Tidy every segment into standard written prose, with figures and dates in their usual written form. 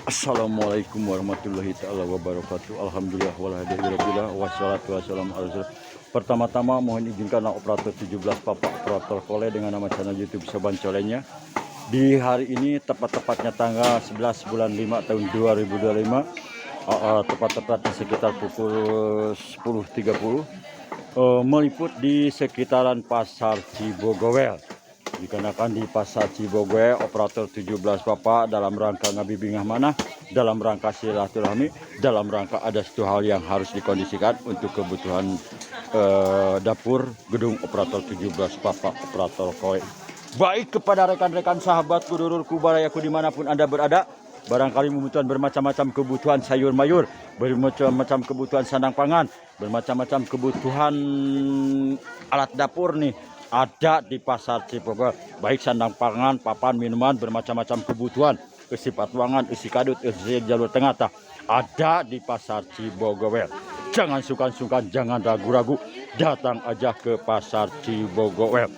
Assalamualaikum warahmatullahi taala wabarakatuh. Alhamdulillah walhamdulillah wassalatu wassalamu ala rasul. Pertama-tama mohon izinkan operator 17 Papa operator Kole dengan nama channel YouTube Soban Colenya. Di hari ini tepat-tepatnya tanggal 11 bulan 5 tahun 2025. Tepat-tepatnya sekitar pukul 10.30 meliput di sekitaran Pasar Cibogowel. Dikarenakan di Pasar Cibogowel operator 17 Bapak dalam rangka ngabibingah mana, dalam rangka silaturahmi, dalam rangka ada satu hal yang harus dikondisikan untuk kebutuhan dapur gedung operator 17 Bapak operator kowe. Baik kepada rekan-rekan sahabat kudururku barayaku dimanapun Anda berada, barangkali membutuhkan bermacam-macam kebutuhan sayur mayur, bermacam-macam kebutuhan sandang pangan, bermacam-macam kebutuhan alat dapur nih, ada di Pasar Cibogowel. Baik sandang pangan, papan, minuman, bermacam-macam kebutuhan, isi patuangan, isi kadut, isi jalur tengah, ada di Pasar Cibogowel. Jangan sungkan-sungkan, jangan ragu-ragu, datang aja ke Pasar Cibogowel.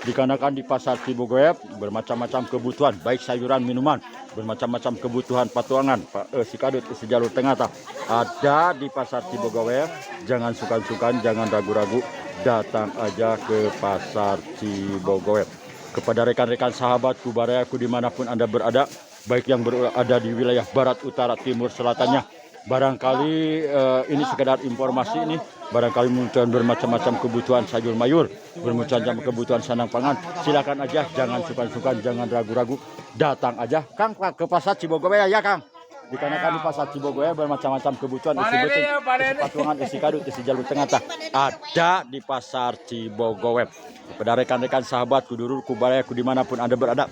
Dikarenakan di Pasar Cibogowel bermacam-macam kebutuhan, baik sayuran, minuman, bermacam-macam kebutuhan patuangan, isi kadut, isi jalur tengah, ada di Pasar Cibogowel. Jangan sungkan-sungkan, jangan ragu-ragu, datang aja ke Pasar Cibogowel. Kepada rekan-rekan sahabatku barayaku dimanapun Anda berada, baik yang berada di wilayah barat, utara, timur, selatannya, barangkali ini sekedar informasi ini, barangkali membutuhkan bermacam-macam kebutuhan sayur mayur, bermacam-macam kebutuhan sandang pangan, silakan aja, jangan sungkan-sungkan, jangan ragu-ragu, datang aja Kang ke Pasar Cibogowel ya Kang. Dikarenakan di Pasar Cibogowel bermacam-macam kebutuhan, isi betul, isi patungan, isi kadut, isi jalur tengah, ada di Pasar Cibogowel. Kepada rekan-rekan sahabat kudururku barayaku dimanapun Anda berada,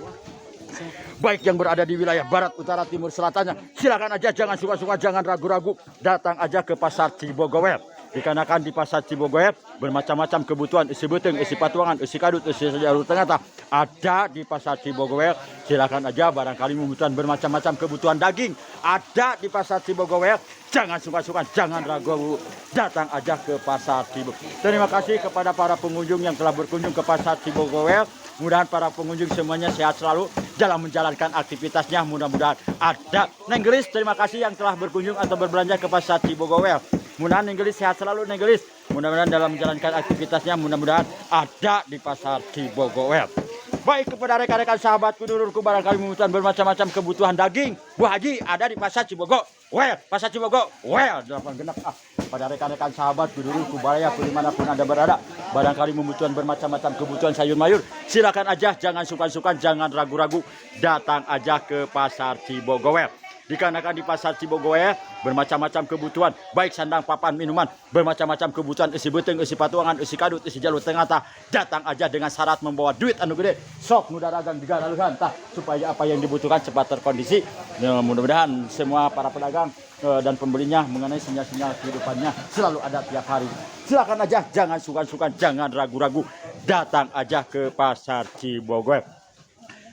baik yang berada di wilayah barat, utara, timur, selatannya, silakan aja, jangan suka-suka, jangan ragu-ragu, datang aja ke Pasar Cibogowel. Dikarenakan di Pasar Cibogowel bermacam-macam kebutuhan, isi beteng, isi patuangan, isi kadut, isi jalur tengah, ada di Pasar Cibogowel. Silakan aja, barangkali membutuhkan bermacam-macam kebutuhan daging, ada di Pasar Cibogowel. Jangan suka-suka, jangan ragu, datang aja ke Pasar Cibogowel. Terima kasih kepada para pengunjung yang telah berkunjung ke Pasar Cibogowel. Mudah-mudahan para pengunjung semuanya sehat selalu dalam menjalankan aktivitasnya. Mudah-mudahan ada. Neng Gelis, terima kasih yang telah berkunjung atau berbelanja ke Pasar Cibogowel. Mudah-mudahan Neng Gelis sehat selalu Neng Gelis. Mudah-mudahan dalam menjalankan aktivitasnya, mudah-mudahan ada di Pasar Cibogowel. Baik kepada rekan-rekan sahabatku dulurku barangkali membutuhkan bermacam-macam kebutuhan daging, Bu Haji ada di Pasar Cibogowel. Pasar Cibogowel 8 genap. Pada rekan-rekan sahabatku dulurku barayaku dimanapun Anda berada, barangkali membutuhkan bermacam-macam kebutuhan sayur mayur, silakan aja, jangan sungkan-sungkan, jangan ragu-ragu, datang aja ke Pasar Cibogowel. Dikarenakan di Pasar Cibogowel bermacam-macam kebutuhan, baik sandang, papan, minuman, bermacam-macam kebutuhan, isi beteng, isi patuangan, isi kadut, isi jalur tengah, datang aja dengan syarat membawa duit anu gede, sok mudah dagang digaraluhan supaya apa yang dibutuhkan cepat terkondisi. Mudah-mudahan semua para pedagang dan pembelinya mengenai sinyal-sinyal kehidupannya selalu ada tiap hari. Silakan aja, jangan sungkan-sungkan, jangan ragu-ragu, datang aja ke Pasar Cibogowel.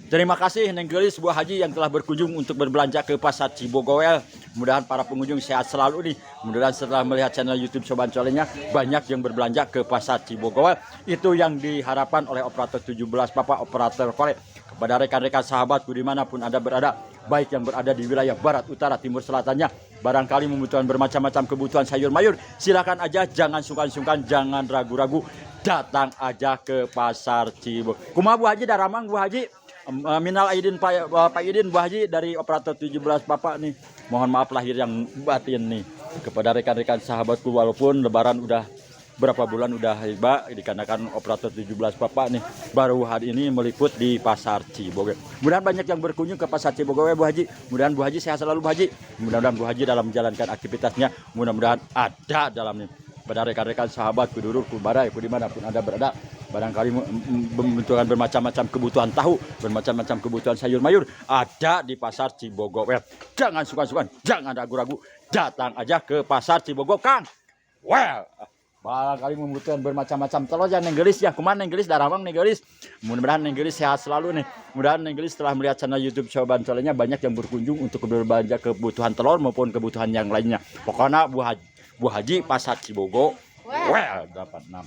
Terima kasih Neng Gelis, Bu Haji yang telah berkunjung untuk berbelanja ke Pasar Cibogowel. Mudah-mudahan para pengunjung sehat selalu nih. Mudah-mudahan setelah melihat channel YouTube Soban Colenya, banyak yang berbelanja ke Pasar Cibogowel. Itu yang diharapkan oleh operator 17 Bapak operator Kole. Kepada rekan-rekan sahabatku dimanapun Anda berada, baik yang berada di wilayah barat, utara, timur, selatannya, barangkali membutuhkan bermacam-macam kebutuhan sayur mayur, silakan aja, jangan sungkan-sungkan, jangan ragu-ragu, datang aja ke Pasar Cibogowel. Kumaha Bu Haji, daramang Bu Haji. Minal aidin Pak Idin, Bu Haji dari operator 17 Bapak nih. Mohon maaf lahir yang batin nih kepada rekan-rekan sahabatku, walaupun lebaran udah berapa bulan udah tiba, dikarenakan operator 17 Bapak nih baru hari ini meliput di Pasar Cibogowel. Mudah-mudahan banyak yang berkunjung ke Pasar Cibogowel Bu Haji. Mudah-mudahan Bu Haji sehat selalu Bu Haji. Mudah-mudahan Bu Haji dalam menjalankan aktivitasnya, mudah-mudahan ada dalamnya. Pada rekan-rekan sahabatku dulurku barayaku dimanapun Anda berada, barangkali membutuhkan bermacam-macam kebutuhan tahu, bermacam-macam kebutuhan sayur mayur, ada di Pasar Cibogowel. Jangan suka-suka, jangan ragu-ragu, datang aja ke Pasar Cibogowel Kang. Barangkali membutuhkan bermacam-macam telur ya Neng Gelis ya. Kumaha Neng Gelis, daramang Neng Gelis. Mudah-mudahan Neng Gelis sehat selalu nih. Mudah-mudahan Neng Gelis setelah melihat channel YouTube Soban Colenya banyak yang berkunjung untuk berbelanja kebutuhan telur maupun kebutuhan yang lainnya. Pokoknya Bu Haji Pasar Cibogowel 86.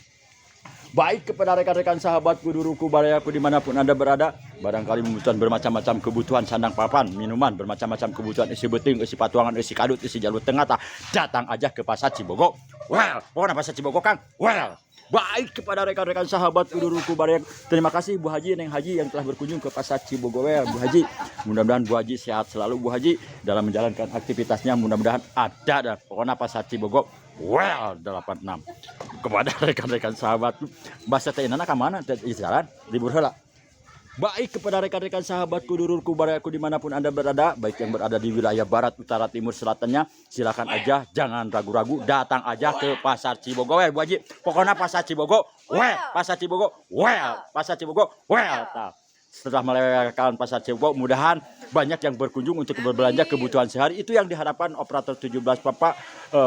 Baik kepada rekan-rekan sahabatku, duruku, barayaku dimanapun Anda berada, barangkali membutuhkan bermacam-macam kebutuhan sandang papan, minuman, bermacam-macam kebutuhan isi beting, isi patuangan, isi kadut, isi jalur tengah, datang aja ke Pasar Cibogo. Well, pokoknya Pasar Cibogo Kang. Well, baik kepada rekan-rekan sahabatku, duruku, barayaku. Terima kasih Bu Haji, Neng Haji yang telah berkunjung ke Pasar Cibogo. Well, Bu Haji, mudah-mudahan Bu Haji sehat selalu Bu Haji dalam menjalankan aktivitasnya. Mudah-mudahan ada dan pokoknya Pasar Cibogo. Well, 86 kepada rekan-rekan sahabatku bahasa teinana ka mana jalan libur heula. Baik kepada rekan-rekan sahabatku, dulurku, barayaku dimanapun Anda berada, baik yang berada di wilayah barat, utara, timur, selatannya, silakan aja, jangan ragu-ragu, datang aja ke Pasar Cibogo. Bu Haji, pokoknya Pasar Cibogo, Pasar Cibogo, Pasar Cibogo, setelah melewati Pasar Cibogo, mudahan banyak yang berkunjung untuk berbelanja kebutuhan sehari. Itu yang diharapkan operator 17 Papa,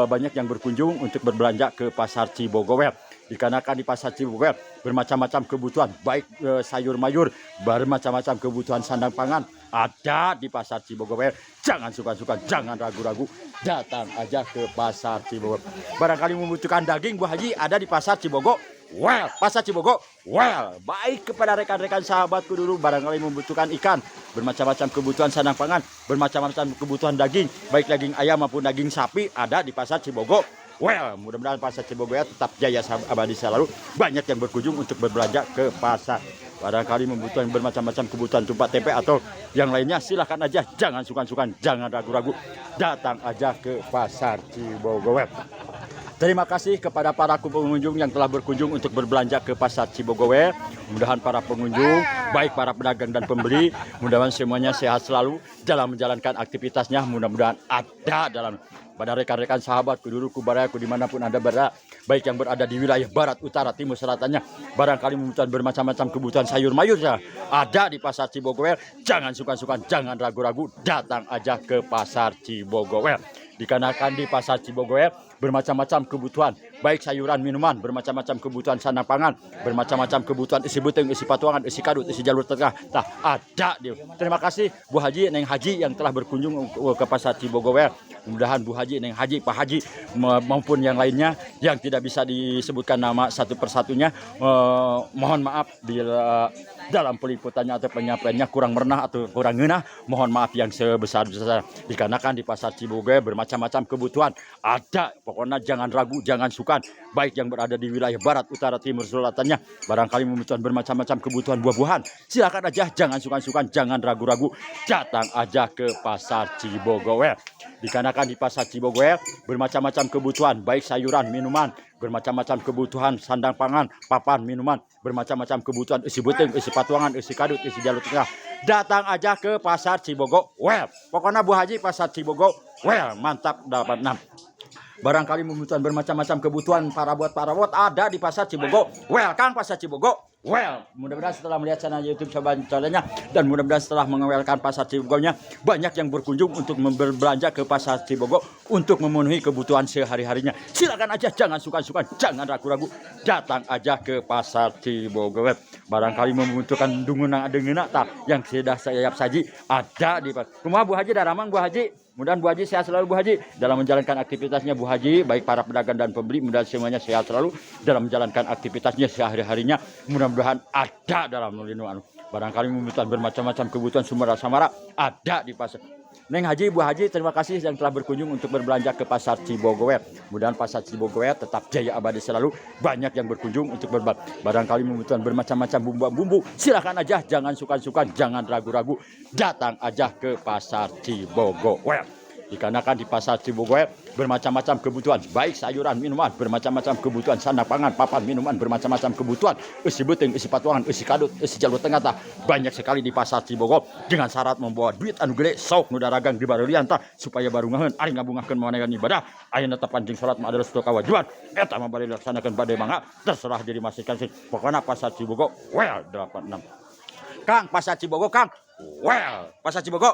banyak yang berkunjung untuk berbelanja ke Pasar Cibogo. Dikarenakan di Pasar Cibogo bermacam-macam kebutuhan, baik sayur mayur, bermacam-macam kebutuhan sandang pangan ada di Pasar Cibogo. Jangan suka-suka, jangan ragu-ragu, datang aja ke Pasar Cibogo. Barangkali membutuhkan daging, Bu Haji, ada di Pasar Cibogo. Pasar Cibogo. Baik kepada rekan-rekan sahabatku dulu, barangkali membutuhkan ikan, bermacam-macam kebutuhan sandang pangan, bermacam-macam kebutuhan daging, baik daging ayam maupun daging sapi ada di Pasar Cibogo. Mudah-mudahan Pasar Cibogo tetap jaya abadi selalu. Banyak yang berkunjung untuk berbelanja ke pasar. Barangkali membutuhkan bermacam-macam kebutuhan tempat TP atau yang lainnya, silahkan aja, jangan sukan-sukan, jangan ragu-ragu, datang aja ke Pasar Cibogo. Terima kasih kepada para pengunjung yang telah berkunjung untuk berbelanja ke Pasar Cibogo. Mudah-mudahan para pengunjung, baik para pedagang dan pembeli, mudah-mudahan semuanya sehat selalu dalam menjalankan aktivitasnya. Mudah-mudahan ada dalam pada rekan-rekan sahabatku, dulurku, barayaku dimanapun Anda berada, baik yang berada di wilayah barat, utara, timur, selatannya, barangkali membutuhkan bermacam-macam kebutuhan sayur mayur ada di Pasar Cibogo. Jangan sukan-sukan, jangan ragu-ragu, datang aja ke Pasar Cibogo. Dikarenakan di Pasar Cibogo bermacam-macam kebutuhan, baik sayuran, minuman, bermacam-macam kebutuhan sandang pangan, bermacam-macam kebutuhan isi beting, isi patuangan, isi kadut, isi jalur tengah, ada. Terima kasih Bu Haji, Neng Haji yang telah berkunjung ke Pasar Cibogo. Mudah-mudahan Bu Haji, Neng Haji, Pak Haji maupun yang lainnya yang tidak bisa disebutkan nama satu persatunya, mohon maaf bila dalam peliputannya atau penyampaiannya kurang merenah atau kurang ngeunah, mohon maaf yang sebesar-besar. Dikarenakan di Pasar Cibogo bermacam-macam kebutuhan ada, pokoknya jangan ragu, jangan sukan, baik yang berada di wilayah barat, utara, timur, selatannya, barangkali membutuhkan bermacam-macam kebutuhan buah-buahan, silakan aja, jangan sukan-sukan, jangan ragu-ragu, datang aja ke Pasar Cibogo. Dikarenakan di Pasar Cibogo bermacam-macam kebutuhan, baik sayuran, minuman, bermacam-macam kebutuhan sandang pangan, papan, minuman, bermacam-macam kebutuhan isi beting, isi patuangan, isi kadut, isi jalur tengah, datang aja ke Pasar Cibogo. Pokoknya Bu Haji, Pasar Cibogo, mantap, 86. Barangkali membutuhkan bermacam-macam kebutuhan parabot ada di Pasar Cibogo. Kang, Pasar Cibogo. Mudah-mudahan setelah melihat channel YouTube channelnya dan mudah-mudahan setelah mengawalkan Pasar Cibogo-nya, banyak yang berkunjung untuk berbelanja ke Pasar Cibogo untuk memenuhi kebutuhan sehari-harinya. Silakan aja, jangan sukan-sukan, jangan ragu-ragu, datang aja ke Pasar Cibogo. Barangkali membutuhkan dungunan yang sudah saya saji ada di rumah Bu Haji Daramang. Bu Haji, mudah-mudahan Bu Haji sehat selalu Bu Haji dalam menjalankan aktivitasnya. Bu Haji, baik para pedagang dan pembeli, mudah-mudahan semuanya sehat selalu dalam menjalankan aktivitasnya sehari-harinya. Mudah-mudahan ada dalam lindungan. Barangkali membutuhkan bermacam-macam kebutuhan sumber samara ada di pasar. Neng Haji, Bu Haji, terima kasih yang telah berkunjung untuk berbelanja ke Pasar Cibogo. Mudah-mudahan Pasar Cibogo tetap jaya abadi selalu. Banyak yang berkunjung untuk berbelanja. Barangkali membutuhkan bermacam-macam bumbu-bumbu, silakan aja, jangan sukan-sukan, jangan ragu-ragu, datang aja ke Pasar Cibogo. Dikarenakan di Pasar Cibogo bermacam-macam kebutuhan, baik sayuran, minuman, bermacam-macam kebutuhan sandang pangan, papan, minuman, bermacam-macam kebutuhan isi beting, isi patuangan, isi kadut, isi jalur tengah, banyak sekali di Pasar Cibogo. Dengan syarat membawa duit anu gede, sok nu dagang di bareulian supaya barungaheun ari ngabungahkeun manegan ibadah, ayeuna teh pancing salat mah adalah satu kawajiban, eta mah bari dilaksanakeun bade mangga terserah jadi masihkan sih. Pokona Pasar Cibogo 86. Kang, Pasar Cibogo Kang. Pasar Cibogo.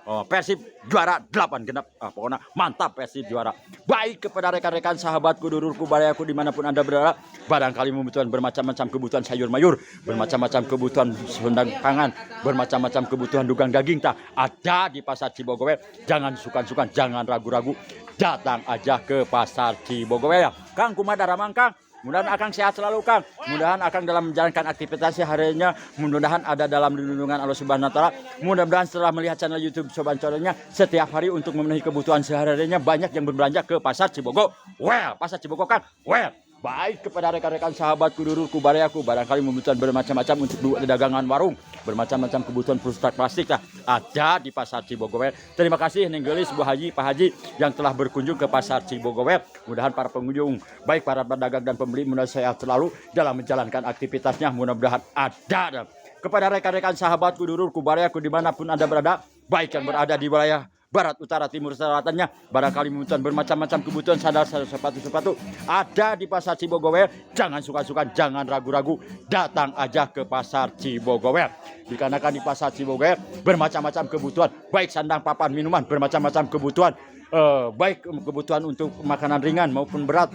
Persib juara 8 genap. Pokoknya mantap, Persib juara. Baik kepada rekan-rekan sahabatku, dulurku, barayaku dimanapun Anda berada, barangkali membutuhkan bermacam-macam kebutuhan sayur mayur, bermacam-macam kebutuhan sandang pangan, bermacam-macam kebutuhan dugang daging ada di Pasar Cibogo. Jangan sukan-sukan, jangan ragu-ragu, datang aja ke Pasar Cibogo. Kang, kumaha Daramang Kang. Mudah-mudahan Akang sehat selalu Kang. Mudah-mudahan Akang dalam menjalankan aktivitas harinya, mudah-mudahan ada dalam lindungan Allah Subhanahu wa taala. Mudah-mudahan setelah melihat channel YouTube Soban Colenya setiap hari untuk memenuhi kebutuhan sehari-harinya banyak yang berbelanja ke pasar Cibogo. Well, pasar Cibogo Kang. Well, baik kepada rekan-rekan sahabatku dulurku bariaku barangkali membutuhkan bermacam-macam untuk dagangan warung, bermacam-macam kebutuhan produk plastik lah ada di pasar Cibogower. Terima kasih Neng Gelis, Bu Haji, Pak Haji yang telah berkunjung ke pasar Cibogower. Mudah-mudahan para pengunjung, baik para pedagang dan pembeli mudah sehat selalu dalam menjalankan aktivitasnya. Mudah-mudahan ada. Kepada rekan-rekan sahabatku dulurku bariaku dimanapun Anda berada, baik yang berada di wilayah barat, utara, timur, selatannya, barangkali membutuhkan bermacam-macam kebutuhan sandal, sepatu-sepatu ada di pasar Cibogower. Jangan suka-suka, jangan ragu-ragu, datang aja ke pasar Cibogower. Dikarenakan di pasar Cibogower bermacam-macam kebutuhan, baik sandang, papan, minuman, bermacam-macam kebutuhan, baik kebutuhan untuk makanan ringan maupun berat,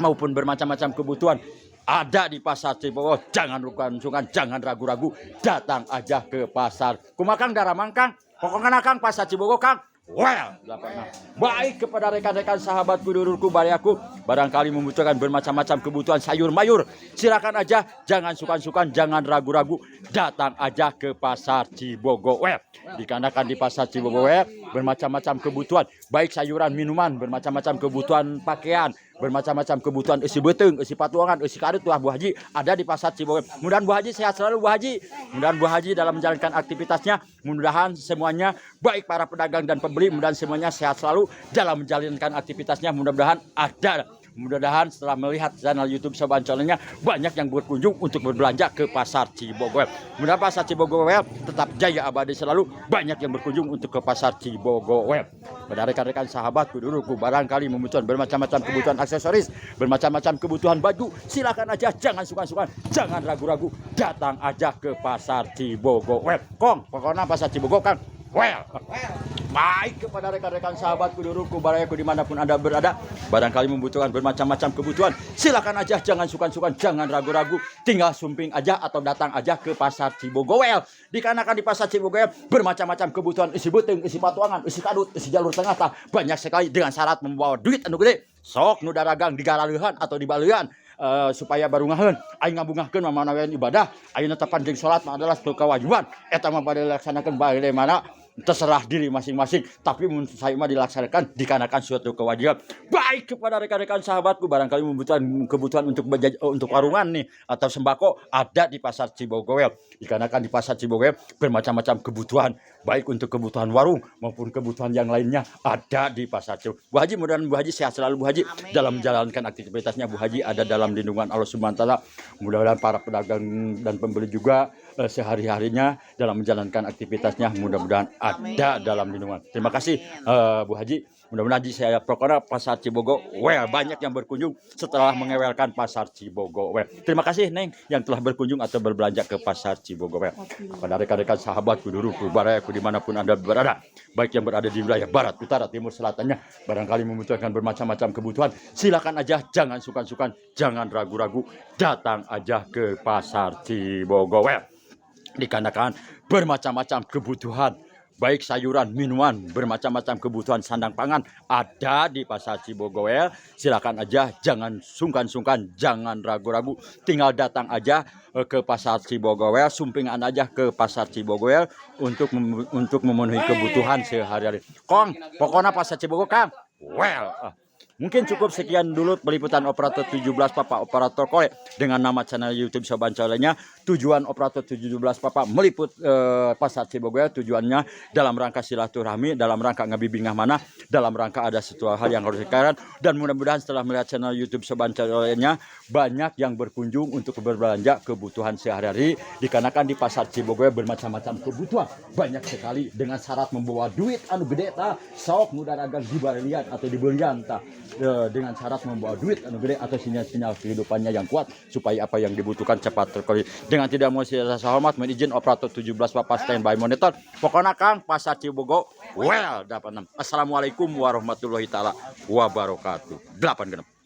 maupun bermacam-macam kebutuhan ada di pasar Cibogower. Jangan sungkan, jangan ragu-ragu, datang aja ke pasar. Kumakang darah mangkang, pokoknya Kang pasar Cibogo Kang. Well, baik kepada rekan-rekan sahabatku dulurku bariaku barangkali membutuhkan bermacam-macam kebutuhan sayur mayur, silakan aja, jangan sukan-sukan, jangan ragu-ragu, datang aja ke pasar Cibogo. Well, dikarenakan di pasar Cibogo bermacam-macam kebutuhan, baik sayuran, minuman, bermacam-macam kebutuhan pakaian, bermacam-macam kebutuhan isi beteng, isi patuangan, isi karut, wah Bu Haji ada di pasar Cibogo. Mudah-mudahan Bu Haji sehat selalu Bu Haji. Mudah-mudahan Bu Haji dalam menjalankan aktivitasnya, mudah-mudahan semuanya baik para pedagang dan pembeli, mudah-mudahan semuanya sehat selalu dalam menjalankan aktivitasnya. Mudah-mudahan ada. Mudah-mudahan setelah melihat channel YouTube Soban Colenya banyak yang berkunjung untuk berbelanja ke pasar Cibogo. Mudah-mudahan pasar Cibogo tetap jaya abadi selalu, banyak yang berkunjung untuk ke pasar Cibogo. Pada rekan-rekan sahabatku duluku barangkali membutuhkan bermacam-macam kebutuhan aksesoris, bermacam-macam kebutuhan baju, silakan aja, jangan sukan-sukan, jangan ragu-ragu, datang aja ke pasar Cibogo. Kong, pokoknya pasar Cibogo Kang. Baik kepada rekan-rekan sahabatku duluku bariaku dimanapun Anda berada, barangkali membutuhkan bermacam-macam kebutuhan, silakan aja, jangan sukan-sukan, jangan ragu-ragu, tinggal sumping aja atau datang aja ke pasar Cibogo. Dikarenakan di pasar Cibogo bermacam-macam kebutuhan isi beteng, isi patuangan, isi kadut, isi jalur tengah banyak sekali dengan syarat membawa duit anu gede. Sok nu dagang di galalehan atau di balean, supaya baru ngaheun aing ngabungahkeun mamanawean ibadah, ayeuna tepan jeung salat adalah satu kewajiban eta mah bade dilaksanakeun bagaimana terserah diri masing-masing, tapi saya mah dilaksanakan dikarenakan suatu kewajiban. Baik kepada rekan-rekan sahabatku barangkali membutuhkan kebutuhan untuk warungan nih atau sembako ada di pasar Cibogo. Dikarenakan di pasar Cibogo bermacam-macam kebutuhan, baik untuk kebutuhan warung maupun kebutuhan yang lainnya ada di pasar Cibogo. Bu Haji, mudah-mudahan Bu Haji sehat selalu Bu Haji. Amin. Dalam menjalankan aktivitasnya Bu Haji ada dalam lindungan Allah Subhanahu wa taala. Mudah-mudahan para pedagang dan pembeli juga sehari-harinya dalam menjalankan aktivitasnya mudah-mudahan ada dalam lindungan. Terima kasih Bu Haji. Mudah-mudahan Haji saya pokoknya pasar Cibogo banyak yang berkunjung setelah mengewelkan pasar Cibogo. Terima kasih Neng yang telah berkunjung atau berbelanja ke pasar Cibogo. Pada rekan-rekan sahabatku dulurku bariaku dimanapun Anda berada, baik yang berada di wilayah barat, utara, timur, selatannya, barangkali membutuhkan bermacam-macam kebutuhan, silakan aja, jangan sukan-sukan, jangan ragu-ragu, datang aja ke pasar Cibogo. Dikarenakan bermacam-macam kebutuhan, baik sayuran, minuman, bermacam-macam kebutuhan sandang pangan ada di pasar Cibogo. Silakan aja, jangan sungkan-sungkan, jangan ragu-ragu, tinggal datang aja ke pasar Cibogo, sumpingan aja ke pasar Cibogo untuk memenuhi kebutuhan sehari-hari. Kong, pokoknya pasar Cibogo Kang. Mungkin cukup sekian dulu peliputan operator 17 Papa Operator Kole dengan nama channel YouTube Soban Colenya. Tujuan operator 17 Papa meliput pasar Cibogo tujuannya dalam rangka silaturahmi, dalam rangka ngabibingah mana, dalam rangka ada sesuatu hal yang harus dikarenakan. Dan mudah-mudahan setelah melihat channel YouTube Soban Colenya banyak yang berkunjung untuk berbelanja kebutuhan sehari-hari. Dikarenakan di pasar Cibogo bermacam-macam kebutuhan, banyak sekali dengan syarat membawa duit anu gede sok mudah dagang di balian atau di belian dengan syarat membawa duit anu gede atau sinyal-sinyal kehidupannya yang kuat supaya apa yang dibutuhkan cepat terkoli. Dengan tidak mau rasa hormat, mohon izin operator 17 Papa standby monitor. Pokoknya Kang pasar Cibogo dapat 6. Assalamualaikum warahmatullahi taala wabarakatuh. 8 genep.